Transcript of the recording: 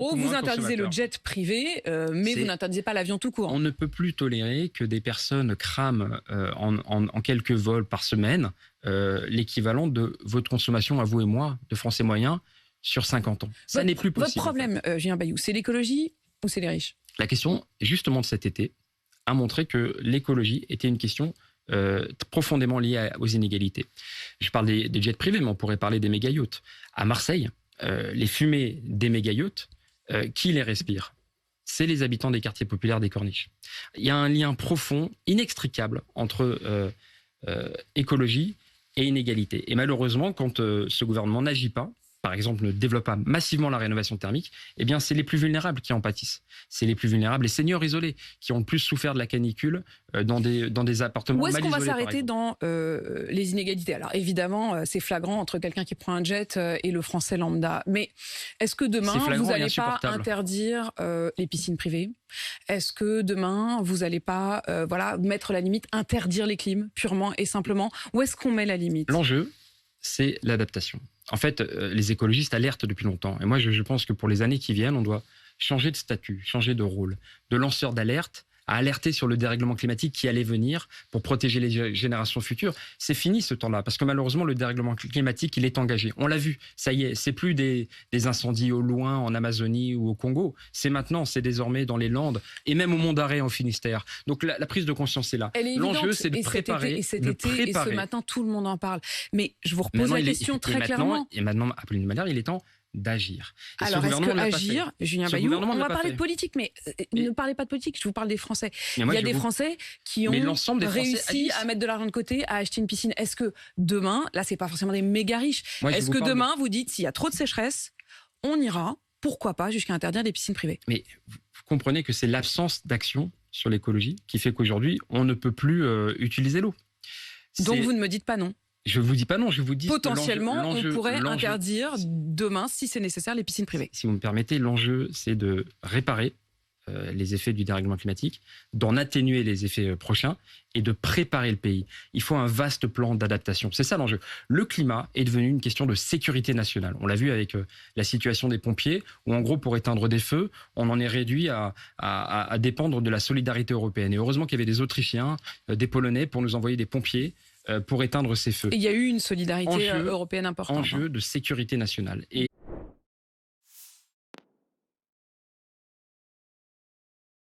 Oh, vous interdisez le jet privé, mais vous n'interdisez pas l'avion tout court. On ne peut plus tolérer que des personnes crament en quelques vols par semaine l'équivalent de votre consommation, à vous et moi, de Français moyens, sur 50 ans. Ça n'est plus possible. Votre problème, Julien Bayou, c'est l'écologie ou c'est les riches? La question, justement, de cet été a montré que l'écologie était une question profondément liée aux inégalités. Je parle des jets privés, mais on pourrait parler des méga-yachts. À Marseille, les fumées des méga-yachts, qui les respire? C'est les habitants des quartiers populaires des Corniches. Il y a un lien profond, inextricable, entre écologie et inégalité. Et malheureusement, quand ce gouvernement n'agit pas, par exemple ne développe pas massivement la rénovation thermique, eh bien c'est les plus vulnérables qui en pâtissent. C'est les plus vulnérables, les seniors isolés, qui ont le plus souffert de la canicule dans des appartements mal isolés. Où est-ce qu'on va s'arrêter dans les inégalités? Alors évidemment, c'est flagrant entre quelqu'un qui prend un jet et le Français lambda. Mais est-ce que demain, vous n'allez pas interdire les piscines privées? Est-ce que demain, vous n'allez pas mettre la limite, interdire les clims, purement et simplement? Où est-ce qu'on met la limite? L'enjeu, c'est l'adaptation. En fait, les écologistes alertent depuis longtemps. Et moi, je pense que pour les années qui viennent, on doit changer de statut, changer de rôle. De lanceur d'alerte à alerter sur le dérèglement climatique qui allait venir pour protéger les générations futures. C'est fini ce temps-là, parce que malheureusement, le dérèglement climatique, il est engagé. On l'a vu, ça y est, c'est plus des incendies au loin en Amazonie ou au Congo. C'est maintenant, c'est désormais dans les Landes et même au Mont d'Arrée en Finistère. Donc la prise de conscience est là. L'enjeu, c'est de préparer. Et cet été, et ce matin, tout le monde en parle. Mais je vous repose la question très clairement. Et maintenant, Apolline Maillard, il est temps d'agir. Alors, est-ce que agir, Julien Bayou, on va parler de politique, mais ne parlez pas de politique, je vous parle des Français. Il y a des Français qui ont réussi à mettre de l'argent de côté, à acheter une piscine. Est-ce que demain, là, c'est pas forcément des méga riches, est-ce que demain, vous dites, s'il y a trop de sécheresse, on ira, pourquoi pas, jusqu'à interdire des piscines privées? Mais vous comprenez que c'est l'absence d'action sur l'écologie qui fait qu'aujourd'hui, on ne peut plus utiliser l'eau. Donc vous ne me dites pas non? Je ne vous dis pas non, je vous dis... Potentiellement, on pourrait interdire demain, si c'est nécessaire, les piscines privées. Si vous me permettez, l'enjeu, c'est de réparer les effets du dérèglement climatique, d'en atténuer les effets prochains et de préparer le pays. Il faut un vaste plan d'adaptation. C'est ça l'enjeu. Le climat est devenu une question de sécurité nationale. On l'a vu avec la situation des pompiers, où en gros, pour éteindre des feux, on en est réduit à dépendre de la solidarité européenne. Et heureusement qu'il y avait des Autrichiens, des Polonais pour nous envoyer des pompiers pour éteindre ces feux. Et il y a eu une solidarité européenne importante. Enjeu de sécurité nationale. Et